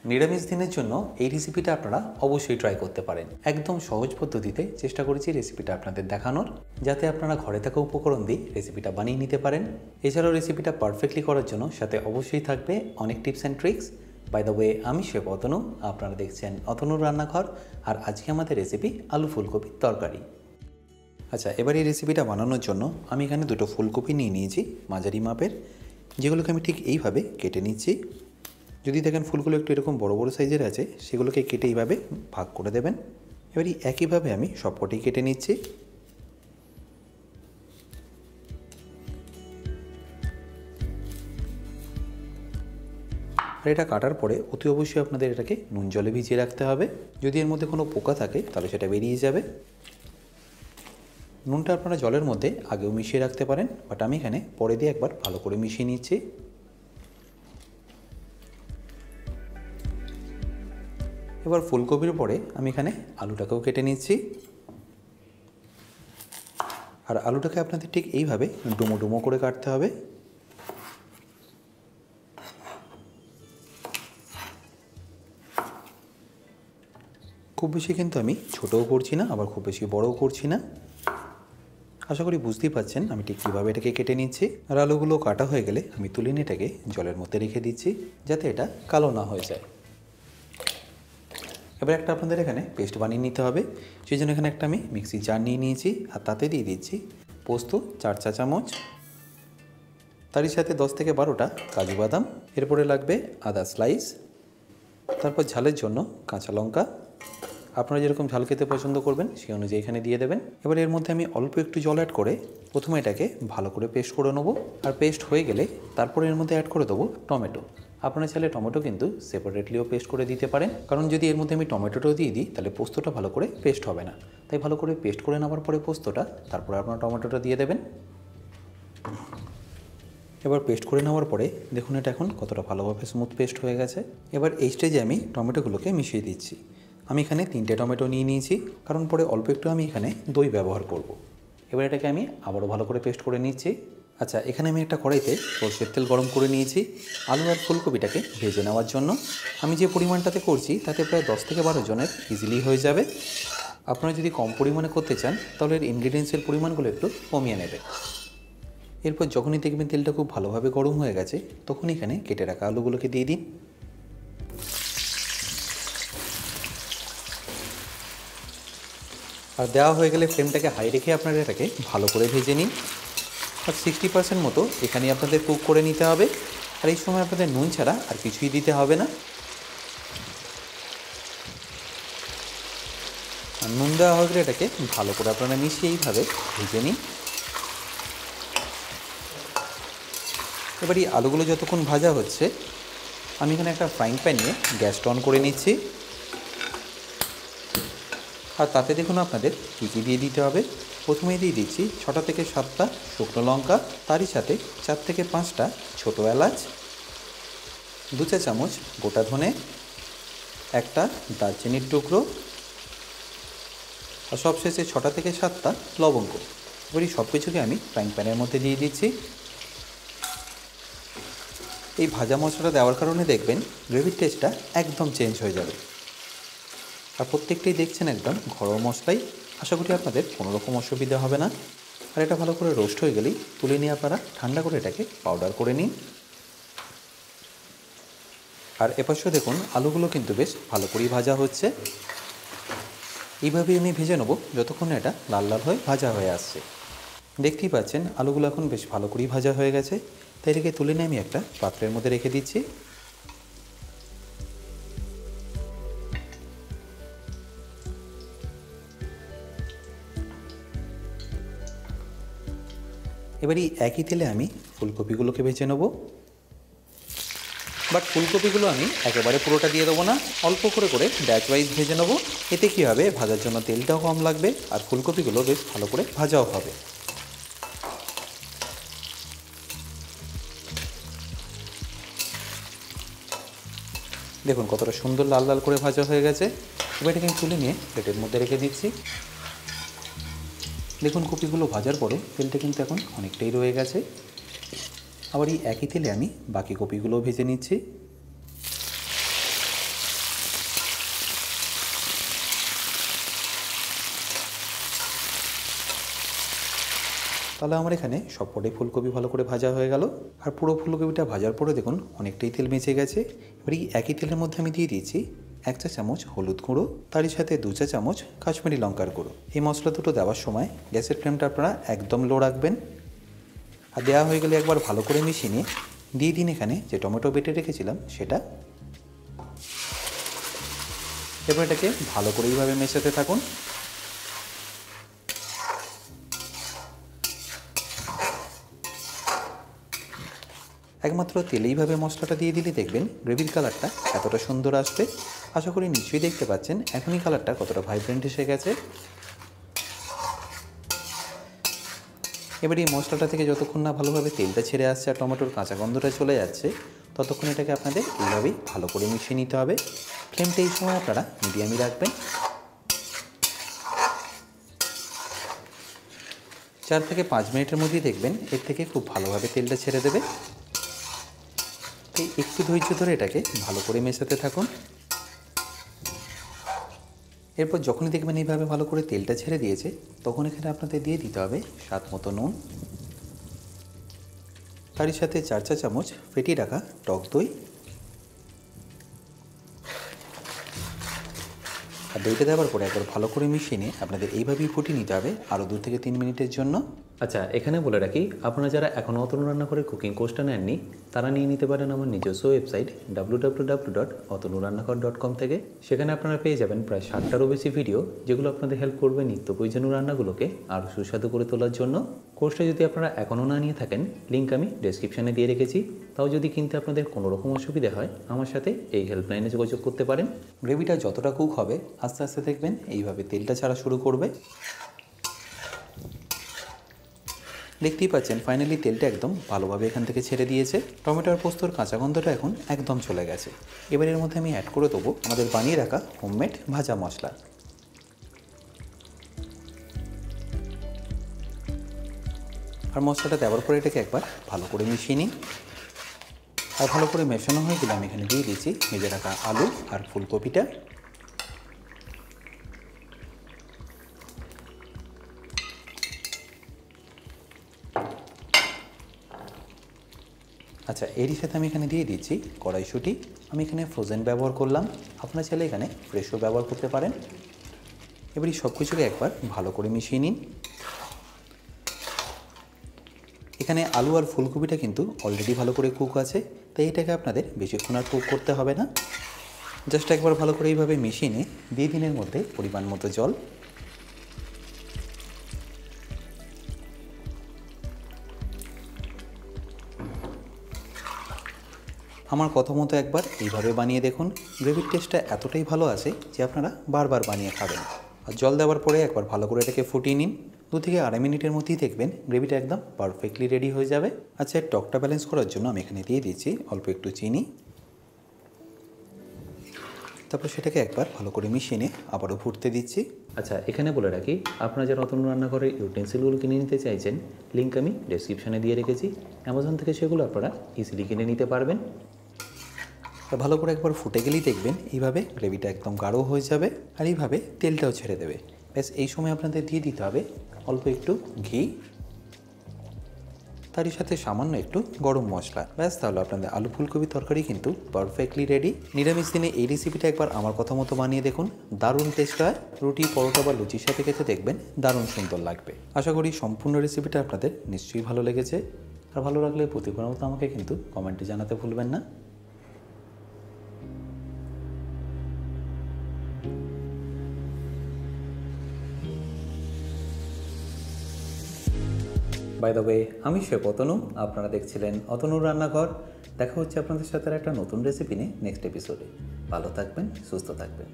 নিরামিষ দিনের জন্য এই রেসিপিটা আপনারা অবশ্যই ট্রাই করতে পারেন। একদম সহজ পদ্ধতিতে চেষ্টা করেছি রেসিপিটা আপনাদের দেখানোর, যাতে আপনারা ঘরে থাকা উপকরণ দিয়ে রেসিপিটা বানিয়ে নিতে পারেন। এছাড়াও রেসিপিটা পারফেক্টলি করার জন্য সাথে অবশ্যই থাকবে অনেক tips and tricks. By the way, আমি শেফ অতনু, আপনারা দেখছেন অতনুর রান্নাঘর। আর আজকে আমাদের রেসিপি আলু ফুলকপির তরকারি। আচ্ছা, এবার এই রেসিপিটা বানানোর জন্য আমি এখানে দুটো ফুলকপি নিয়ে নিয়েছি মাঝারি মাপের, যেগুলোকে আমি ঠিক এইভাবে কেটে নিচ্ছি। যদি দেখেন ফুলগুলো একটু এরকম বড় বড় সাইজের আছে, সেগুলোকে কেটে এইভাবে ভাগ করে দেবেন। এবার একইভাবে আমি সবকটি কেটে নিচ্ছি। আর এটা কাটার পরে অতি অবশ্যই আপনাদের এটাকে নুন জলে ভিজিয়ে রাখতে হবে। যদি এর মধ্যে কোনো পোকা থাকে তাহলে সেটা বেরিয়ে যাবে। নুনটা আপনারা জলের মধ্যে আগেও মিশিয়ে রাখতে পারেন, বাট আমি এখানে পরে দিয়ে একবার ভালো করে মিশিয়ে নিচ্ছি। এবার ফুলকপির পরে আমি এখানে আলুটাকেও কেটে নিচ্ছি। আর আলুটাকে আপনাদের ঠিক এইভাবে ডুমো ডুমো করে কাটতে হবে। খুব বেশি কিন্তু আমি ছোটও করছি না, আবার খুব বেশি বড়ও করছি না। আশা করি বুঝতেই পারছেন আমি ঠিক কীভাবে এটাকে কেটে নিচ্ছি। আর আলুগুলো কাটা হয়ে গেলে আমি তুলে নিয়ে এটাকে জলের মধ্যে রেখে দিচ্ছি, যাতে এটা কালো না হয়ে যায়। এবার একটা আপনাদের এখানে পেস্ট বানিয়ে নিতে হবে। সেই জন্য এখানে একটা আমি মিক্সি জার নিয়ে নিয়েছি, আর তাতে দিয়ে দিচ্ছি পোস্ত 4 চা চামচ, তারই সাথে 10 থেকে 12টা কাজু বাদাম। এরপরে লাগবে আদা স্লাইস, তারপর ঝালের জন্য কাঁচা লঙ্কা। আপনারা যেরকম ঝাল খেতে পছন্দ করবেন সেই অনুযায়ী এখানে দিয়ে দেবেন। এবার এর মধ্যে আমি অল্প একটু জল অ্যাড করে প্রথমে এটাকে ভালো করে পেস্ট করে নেবো। আর পেস্ট হয়ে গেলে তারপরে এর মধ্যে অ্যাড করে দেবো টমেটো। আপনারা চাইলে টমেটো কিন্তু সেপারেটলিও পেস্ট করে দিতে পারেন, কারণ যদি এর মধ্যে আমি টমেটোটাও দিয়ে দিই তাহলে পোস্তটা ভালো করে পেস্ট হবে না। তাই ভালো করে পেস্ট করে নেওয়ার পরে পোস্তটা, তারপরে আপনারা টমেটোটা দিয়ে দেবেন। এবার পেস্ট করে নেওয়ার পরে দেখুন এটা এখন কতটা ভালোভাবে স্মুথ পেস্ট হয়ে গেছে। এবার এই স্টেজে আমি টমেটোগুলোকে মিশিয়ে দিচ্ছি। আমি এখানে 3টে টমেটো নিয়ে নিয়েছি, কারণ পরে অল্প একটু আমি এখানে দই ব্যবহার করব। এবার এটাকে আমি আবারও ভালো করে পেস্ট করে নিচ্ছি। আচ্ছা, এখানে আমি একটা কড়াইতে সরষের তেল গরম করে নিয়েছি আলু আর ফুলকপিটাকে ভেজে নেওয়ার জন্য। আমি যে পরিমাণটাতে করছি তাতে প্রায় 10 থেকে 12 জনের ইজিলি হয়ে যাবে। আপনারা যদি কম পরিমাণে করতে চান তাহলে এর ইনগ্রিডিয়েন্টসের পরিমাণগুলো একটু কমিয়ে নেবেন। এরপর যখনই দেখবেন তেলটা খুব ভালোভাবে গরম হয়ে গেছে, তখন এখানে কেটে রাখা আলুগুলোকে দিয়ে দিন। আর দেওয়া হয়ে গেলে ফ্লেমটাকে হাই রেখে আপনারা এটাকে ভালো করে ভেজে নিন। আর 60% মতো এখানে আপনাদের কুক করে নিতে হবে। আর এই সময় আপনাদের নুন ছাড়া আর কিছুই দিতে হবে না। আর নুন দেওয়া হয়ে গেলে এটাকে ভালো করে আপনারা মিশিয়ে এইভাবে ভেজে নিন। এবার এই আলুগুলো যতক্ষণ ভাজা হচ্ছে, আমি এখানে একটা ফ্রাইং প্যান নিয়ে গ্যাসটা অন করে নিচ্ছি। আর তাতে দেখুন আপনাদের কী কী দিয়ে দিতে হবে। প্রথমেই দিয়ে দিচ্ছি 6টা থেকে 7টা শুকনো লঙ্কা, তারই সাথে 4 থেকে 5টা ছোটো এলাচ, 2 চা চামচ গোটা ধনে, একটা দারচিনির টুকরো, আর সবশেষে 6টা থেকে 7টা লবঙ্গ। এবার এই সব কিছুকে আমি ফ্রাইং প্যানের মধ্যে দিয়ে দিচ্ছি। এই ভাজা মশলাটা দেওয়ার কারণে দেখবেন গ্রেভির টেস্টটা একদম চেঞ্জ হয়ে যাবে। আর প্রত্যেকটাই দেখছেন একদম ঘরোয়া মশলাই। আশা করি আপনাদের কোনো রকম অসুবিধা হবে না। আর এটা ভালো করে রোস্ট হয়ে গেলেই তুলে নিয়ে আপনারা ঠান্ডা করে এটাকে পাউডার করে নিন। আর এপাশেও দেখুন আলুগুলো কিন্তু বেশ ভালো করেই ভাজা হচ্ছে। এইভাবেই আমি ভেজে নেবো যতক্ষণ না এটা লাল লাল হয়ে ভাজা হয়ে আসছে। দেখতেই পাচ্ছেন আলুগুলো এখন বেশ ভালো করেই ভাজা হয়ে গেছে। তাই এটাকে তুলে নিয়ে আমি একটা পাত্রের মধ্যে রেখে দিচ্ছি। এবারে একই তেলে আমি ফুলকপিগুলোকে ভেজে নেব। বাট ফুলকপিগুলো আমি একেবারে পুরোটা দিয়ে দেবো না, অল্প করে করে ব্যাচ ওয়াইজ ভেজে নেব। এতে কী হবে, ভাজার জন্য তেলটাও কম লাগবে আর ফুলকপিগুলো বেশ ভালো করে ভাজাও হবে। দেখুন কতটা সুন্দর লাল লাল করে ভাজা হয়ে গেছে। এবার এটাকে তুলে নিয়ে প্লেটের মধ্যে রেখে দিচ্ছি। দেখুন কপিগুলো ভাজার পরে তেলটা কিন্তু এখন অনেকটাই রয়ে গেছে। আবার এই একই তেলে আমি বাকি কপিগুলোও ভেজে নিচ্ছি। তাহলে আমার এখানে সবকটাই ফুলকপি ভালো করে ভাজা হয়ে গেল। আর পুরো ফুলকপিটা ভাজার পরে দেখুন অনেকটাই তেল বেঁচে গেছে। এবার এই একই তেলের মধ্যে আমি দিয়ে দিয়েছি 1 চা চামচ হলুদ গুঁড়ো, তারই সাথে 2 চা চামচ কাশ্মীরি লঙ্কার গুঁড়ো। এই মশলা দুটো দেওয়ার সময় গ্যাসের ফ্লেমটা আপনারা একদম লো রাখবেন। আর দেওয়া হয়ে গেলে একবার ভালো করে মিশিয়ে নিয়ে দিয়ে দিন এখানে যে টমেটো বেটে রেখেছিলাম সেটা। এবার এটাকে ভালো করে এইভাবে মেশাতে থাকুন। একমাত্র তেলেইভাবে মশলাটা দিয়ে দিলে দেখবেন গ্রেভির কালারটা এতটা সুন্দর আসবে। আশা করি নিশ্চয়ই দেখতে পাচ্ছেন এখনই কালারটা কতটা ভাইব্রেন্ট এসে গেছে। এবার এই মশলাটা থেকে যতক্ষণ না ভালোভাবে তেলটা ছেড়ে আসছে আর টমেটোর কাঁচা গন্ধটা চলে যাচ্ছে ততক্ষণ এটাকে আপনাদের এইভাবেই ভালো করে মিশিয়ে নিতে হবে। ফ্লেমটা এই সময় আপনারা মিডিয়ামই রাখবেন। 4 থেকে 5 মিনিটের মধ্যেই দেখবেন এর থেকে খুব ভালোভাবে তেলটা ছেড়ে দেবে। তাই একটু ধৈর্য ধরে এটাকে ভালো করে মেশাতে থাকুন। এরপর যখনই দেখবেন এইভাবে ভালো করে তেলটা ছেড়ে দিয়েছে তখন এখানে আপনাদের দিয়ে দিতে হবে স্বাদ মতো নুন, তারই সাথে 4 চা চামচ ফেটিয়ে রাখা টক দই। আর দইটা দেওয়ার পরে একবার ভালো করে মিশিয়ে নিয়ে আপনাদের এইভাবেই ফুটিয়ে নিতে হবে আরও 2 থেকে 3 মিনিটের জন্য। আচ্ছা, এখানে বলে রাখি আপনারা যারা এখনও অতনু রান্নাঘরের কুকিং কোর্সটা নেননি তারা নিয়ে নিতে পারেন আমার নিজস্ব ওয়েবসাইট www.otonurannaghar.com থেকে। সেখানে আপনারা পেয়ে যাবেন প্রায় 60টারও বেশি ভিডিও যেগুলো আপনাদের হেল্প করবে নিত্য প্রয়োজনীয় রান্নাগুলোকে আরও সুস্বাদু করে তোলার জন্য। কোর্সটা যদি আপনারা এখনও না নিয়ে থাকেন লিঙ্ক আমি ডেসক্রিপশানে দিয়ে রেখেছি। তাও যদি কিনতে আপনাদের কোনো রকম অসুবিধা হয় আমার সাথে এই হেল্পলাইনে যোগাযোগ করতে পারেন। গ্রেভিটা যতটা কুক হবে আস্তে আস্তে দেখবেন এইভাবে তেলটা ছাড়া শুরু করবে। দেখতেই পাচ্ছেন ফাইনালি তেলটা একদম ভালোভাবে এখান থেকে ছেড়ে দিয়েছে। টমেটো আর পোস্তর কাঁচা গন্ধটা এখন একদম চলে গেছে। এবার এর মধ্যে আমি অ্যাড করে দেবো আমাদের বানিয়ে রাখা হোমমেড ভাজা মশলা। আর মশলাটা দেওয়ার পরে এটাকে একবার ভালো করে মিশিয়ে নিন। আর ভালো করে মেশানো হয়ে গেলে আমি এখানে দিয়ে দিয়েছি ভেজে রাখা আলু আর ফুলকপিটা। আচ্ছা, এরই সাথে আমি এখানে দিয়ে দিচ্ছি কড়াইশুঁটি। আমি এখানে ফ্রোজেন ব্যবহার করলাম, আপনারা চাইলে এখানে ফ্রেশও ব্যবহার করতে পারেন। এবার এই সব কিছুকে একবার ভালো করে মিশিয়ে নিন। এখানে আলু আর ফুলকপিটা কিন্তু অলরেডি ভালো করে কুক আছে, তাই এটাকে আপনাদের বেশিক্ষণ আর কুক করতে হবে না। জাস্ট একবার ভালো করে এইভাবে মিশিয়ে নিয়ে দিয়ে দিনের মধ্যে পরিমাণ মতো জল। আমার কথা মতো একবার এইভাবে বানিয়ে দেখুন। গ্রেভির টেস্টটা এতটাই ভালো আছে যে আপনারা বারবার বানিয়ে খাবেন। আর জল দেওয়ার পরে একবার ভালো করে এটাকে ফুটিয়ে নিন। 2 থেকে 2.5 মিনিটের মধ্যেই দেখবেন গ্রেভিটা একদম পারফেক্টলি রেডি হয়ে যাবে। আচ্ছা, টকটা ব্যালেন্স করার জন্য আমি এখানে দিয়ে দিচ্ছি অল্প একটু চিনি। তারপর সেটাকে একবার ভালো করে মিশিয়ে নিয়ে আবারও ফুটতে দিচ্ছি। আচ্ছা, এখানে বলে রাখি আপনারা যারা অতনু রান্নাঘরের ইউটেন্সিলগুলো কিনে নিতে চাইছেন লিঙ্ক আমি ডেসক্রিপশানে দিয়ে রেখেছি। অ্যামাজন থেকে সেগুলো আপনারা ইজিলি কিনে নিতে পারবেন। ভালো করে একবার ফুটে গেলেই দেখবেন এইভাবে গ্রেভিটা একদম গাঢ় হয়ে যাবে আর এইভাবে তেলটাও ছেড়ে দেবে। ব্যাস এই সময় আপনাদের দিয়ে দিতে হবে অল্প একটু ঘি, তারই সাথে সামান্য একটু গরম মশলা। ব্যাস তাহলে আপনাদের আলু ফুলকপি তরকারি কিন্তু পারফেক্টলি রেডি। নিরামিষ দিনে এই রেসিপিটা একবার আমার কথা মতো বানিয়ে দেখুন, দারুণ টেস্ট হয়। রুটি, পরোটা বা লুচির সাথে খেতে দেখবেন দারুণ সুন্দর লাগবে। আশা করি সম্পূর্ণ রেসিপিটা আপনাদের নিশ্চয়ই ভালো লেগেছে। আর ভালো লাগলে প্রতিবার মতো আমাকে কিন্তু কমেন্টে জানাতে ভুলবেন না। বাই দ্য ওয়ে, আমি শেফ অতনু, আপনারা দেখছিলেন অতনুর রান্নাঘর। দেখা হচ্ছে আপনাদের সাথে একটা নতুন রেসিপি নিয়ে নেক্সট এপিসোডে। ভালো থাকবেন, সুস্থ থাকবেন।